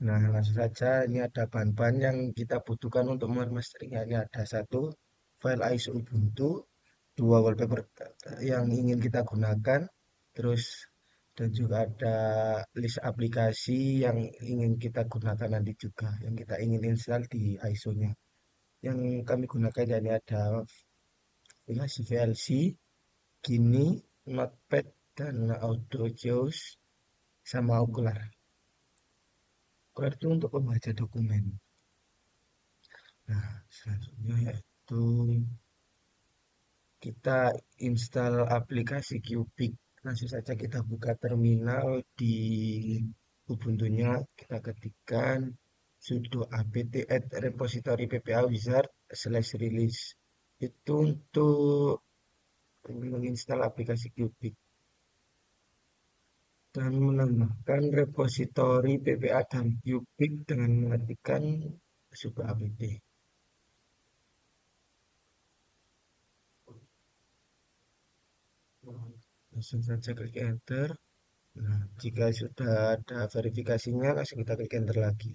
Nah, langsung saja ini ada bahan-bahan yang kita butuhkan untuk meremastering. Ini ada satu file ISO Ubuntu, dua wallpaper yang ingin kita gunakan, terus dan juga ada list aplikasi yang ingin kita gunakan nanti juga, yang kita ingin install di ISO-nya. Yang kami gunakan ini ada aplikasi VLC, Gini, Notepad, dan AutoGeos sama Okular. Okular itu untuk membaca dokumen. Nah, selanjutnya yaitu kita install aplikasi Cubic. Langsung saja kita buka terminal di Ubuntu-nya, kita ketikkan sudo apt add repository ppa wizard slash release. Itu untuk menginstal aplikasi Cubic dan menambahkan repositori ppa dan Cubic dengan mengetikkan sudo apt. Langsung saja klik enter. Nah, jika sudah ada verifikasinya, langsung kita klik enter lagi.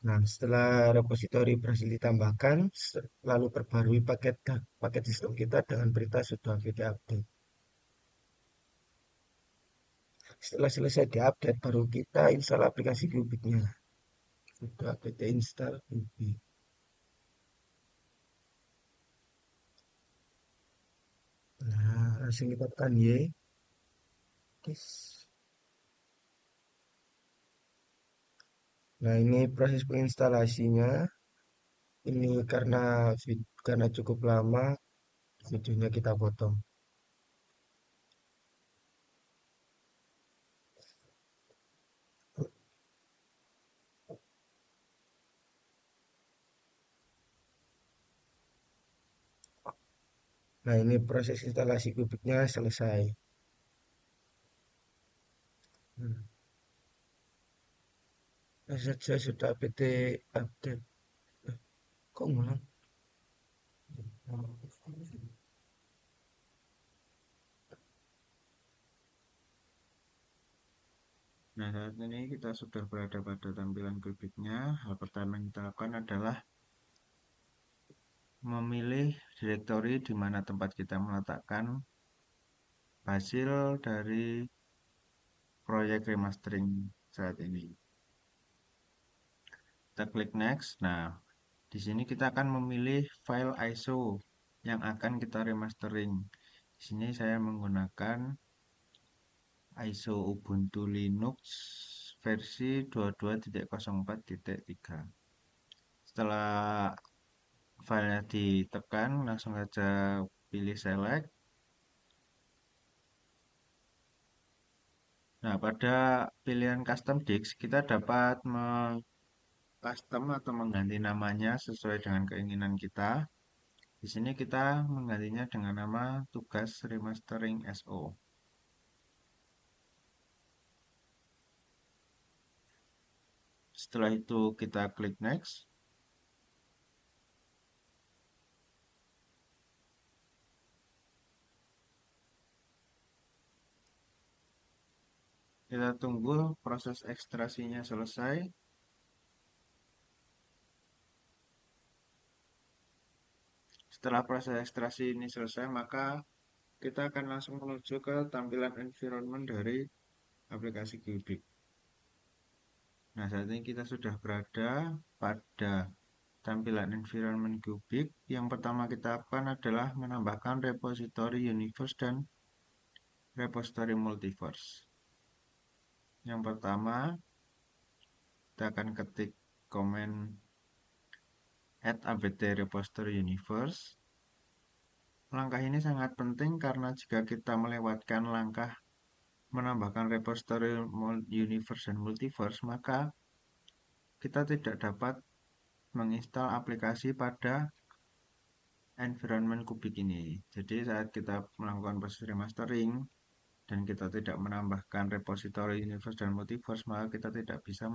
Nah, setelah repositori berhasil ditambahkan, lalu perbarui paket sistem kita dengan berita sudah apt update. Setelah selesai diupdate, baru kita install aplikasi Cubic-nya. Sudah apt install Cubic. Nah, langsung kita tekan Y. Yes. Nah, ini proses penginstalasinya. Ini karena cukup lama, videonya kita potong. Nah, ini proses instalasi Cubic-nya selesai. Hmm. Nah, saja sudah apt update. Kok ngulang? Nah, saat ini kita sudah berada pada tampilan Kubiknya. Hal pertama yang kita lakukan adalah memilih direktori di mana tempat kita meletakkan hasil dari proyek remastering saat ini. Kita klik next. Nah, di sini kita akan memilih file ISO yang akan kita remastering. Di sini saya menggunakan ISO Ubuntu Linux versi 22.04.3. Setelah filenya ditekan, langsung saja pilih select. Nah, pada pilihan custom disk, kita dapat custom atau mengganti namanya sesuai dengan keinginan kita. Di sini kita menggantinya dengan nama tugas remastering SO. Setelah itu kita klik next. Kita tunggu proses ekstrasinya selesai. Setelah proses ekstraksi ini selesai, maka kita akan langsung menuju ke tampilan environment dari aplikasi Cubic. Nah, saat ini kita sudah berada pada tampilan environment Cubic. Yang pertama kita lakukan adalah menambahkan repository universe dan repository multiverse. Yang pertama, kita akan ketik komen add apt repository universe. Langkah ini sangat penting karena jika kita melewatkan langkah menambahkan repository universe dan multiverse, maka kita tidak dapat menginstal aplikasi pada environment Cubic ini. Jadi saat kita melakukan proses remastering dan kita tidak menambahkan repository universe dan multiverse, maka kita tidak bisa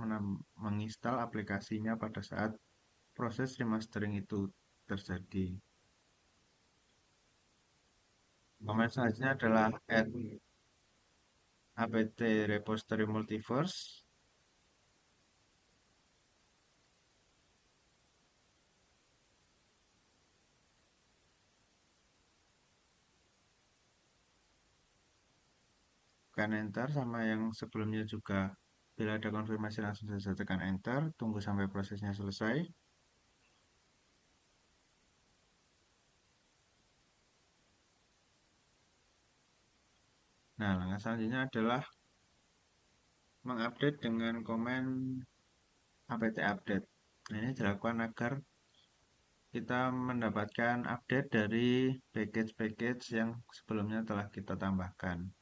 menginstal aplikasinya pada saat proses remastering itu terjadi. Komen selanjutnya adalah add apt repository multiverse. Tekan enter, sama yang sebelumnya juga. Bila ada konfirmasi langsung saja tekan enter, tunggu sampai prosesnya selesai. Nah, langkah selanjutnya adalah mengupdate dengan komen apt update. Nah, ini dilakukan agar kita mendapatkan update dari package-package yang sebelumnya telah kita tambahkan.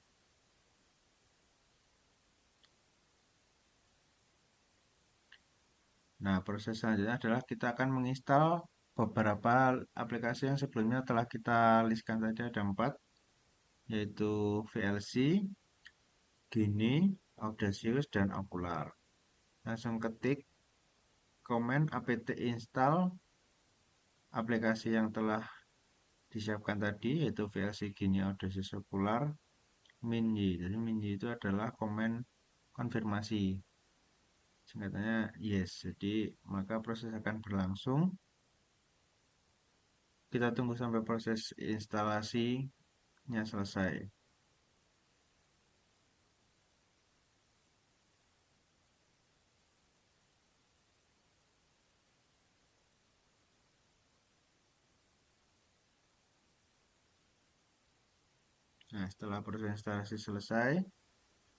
Nah, proses selanjutnya adalah kita akan menginstal beberapa aplikasi yang sebelumnya telah kita listkan tadi, ada 4, yaitu VLC, Gini, Audacious, dan Okular. Langsung ketik komen apt install aplikasi yang telah disiapkan tadi, yaitu VLC, Gini, Audacious, Okular, minyi. Jadi minyi itu adalah komen konfirmasi. Singkatannya yes. Jadi maka proses akan berlangsung. Kita tunggu sampai proses instalasinya selesai. Nah, setelah proses instalasi selesai,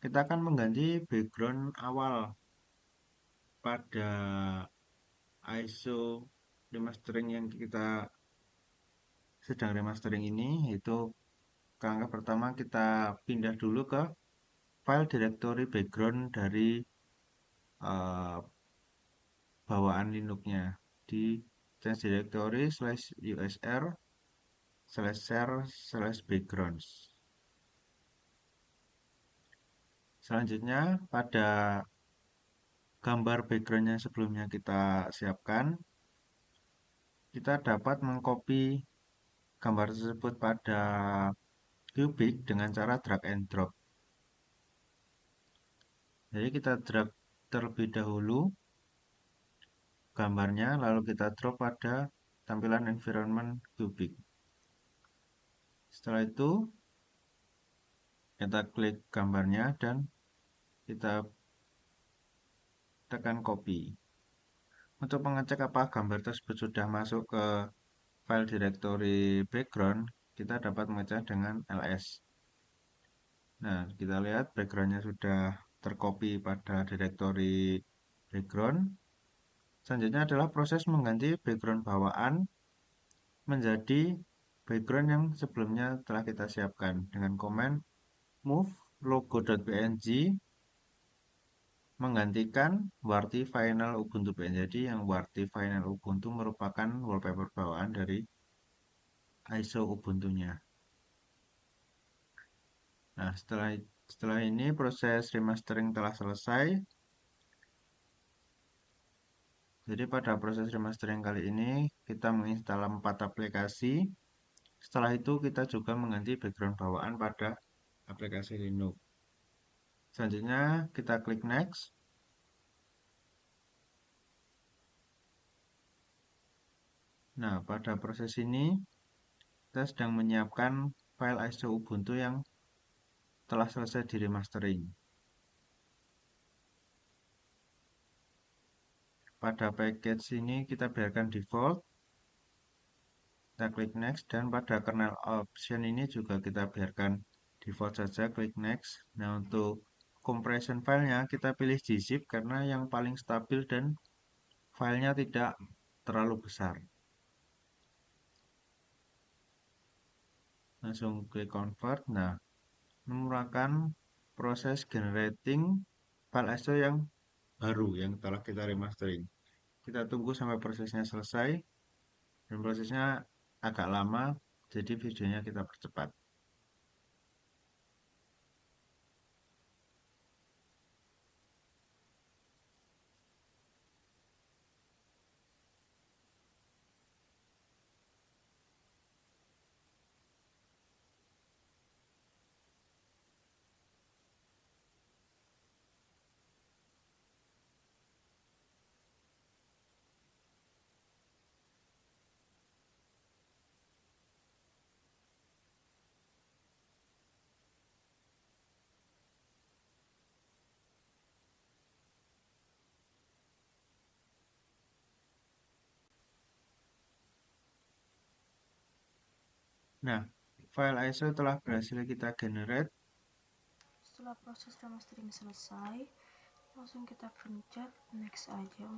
kita akan mengganti background awal pada ISO remastering yang kita sedang remastering ini, yaitu langkah pertama kita pindah dulu ke file directory background dari uh, bawaan Linux-nya di change directory /usr/share/backgrounds. Selanjutnya, pada gambar background yang sebelumnya kita siapkan, kita dapat mengcopy gambar tersebut pada Cubic dengan cara drag and drop. Jadi kita drag terlebih dahulu gambarnya, lalu kita drop pada tampilan environment Cubic. Setelah itu, kita klik gambarnya dan kita tekan copy. Untuk mengecek apa gambar tersebut sudah masuk ke file directory background, kita dapat mengecek dengan ls. Nah, kita lihat backgroundnya sudah tercopy pada directory background. Selanjutnya adalah proses mengganti background bawaan menjadi background yang sebelumnya telah kita siapkan dengan komen move logo.png menggantikan Warty Final Ubuntu PNG. Jadi yang Warty Final Ubuntu merupakan wallpaper bawaan dari ISO Ubuntu-nya. Nah, setelah ini proses remastering telah selesai. Jadi pada proses remastering kali ini kita menginstal 4 aplikasi. Setelah itu kita juga mengganti background bawaan pada aplikasi Linux. Selanjutnya kita klik next. Nah, pada proses ini kita sedang menyiapkan file ISO Ubuntu yang telah selesai di remastering. Pada package ini kita biarkan default. Kita klik next, dan pada kernel option ini juga kita biarkan default saja, klik next. Nah, untuk compression filenya kita pilih gzip karena yang paling stabil dan filenya tidak terlalu besar. Langsung klik convert. Nah, merupakan proses generating file ISO yang baru yang telah kita remastering. Kita tunggu sampai prosesnya selesai, dan prosesnya agak lama, jadi videonya kita percepat. Nah, file ISO telah berhasil kita generate. Setelah proses remastering selesai, langsung kita pencet next aja.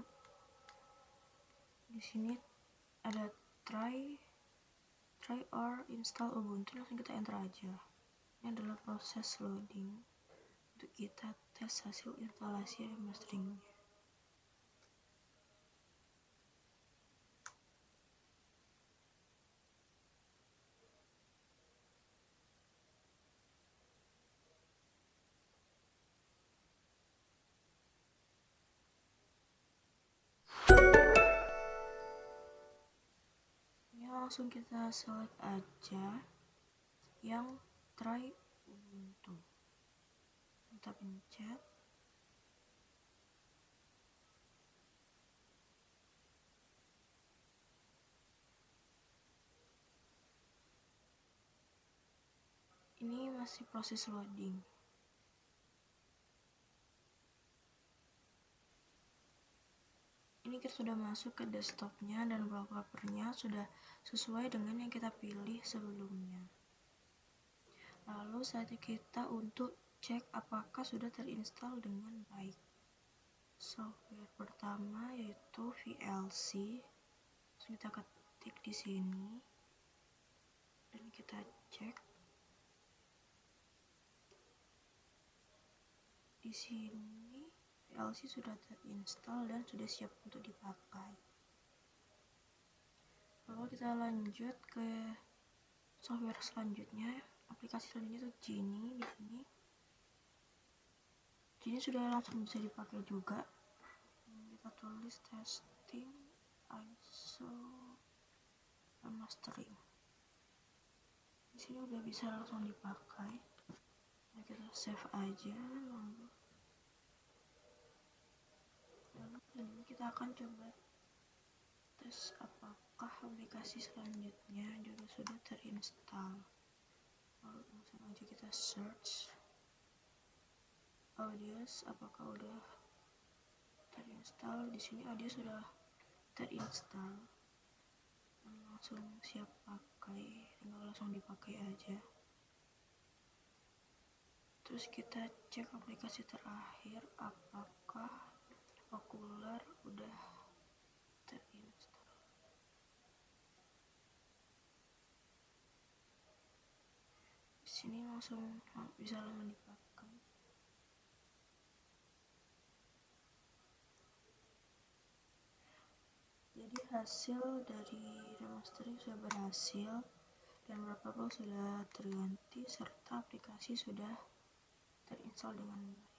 Di sini ada try or install Ubuntu, langsung kita enter aja. Ini adalah proses loading untuk kita tes hasil instalasi remasteringnya. Ini langsung kita select aja yang try Ubuntu. Kita pencet. Ini masih proses loading. Ini kita sudah masuk ke desktopnya dan wallpapernya sudah sesuai dengan yang kita pilih sebelumnya. Lalu saatnya kita untuk cek apakah sudah terinstall dengan baik. Software pertama yaitu VLC. Langsung kita ketik di sini dan kita cek. Di sini VLC sudah terinstall dan sudah siap untuk dipakai. Lalu kita lanjut ke software selanjutnya, aplikasi selanjutnya itu Genie. Di sini Genie sudah langsung bisa dipakai juga. Kita tulis testing ISO remastering. Di sini udah bisa langsung dipakai. Nah, kita save aja. Lalu kita akan coba tes apakah aplikasi selanjutnya juga sudah terinstall. Lalu langsung aja kita search Audios, apakah udah terinstall. Di sini Audios sudah terinstall dan langsung siap pakai, tinggal langsung dipakai aja. Terus kita cek aplikasi terakhir apakah Okular udah terinstall. Di sini langsung bisa langsung dipakai. Jadi hasil dari remastering sudah berhasil dan wallpaper sudah terganti serta aplikasi sudah terinstall dengan baik.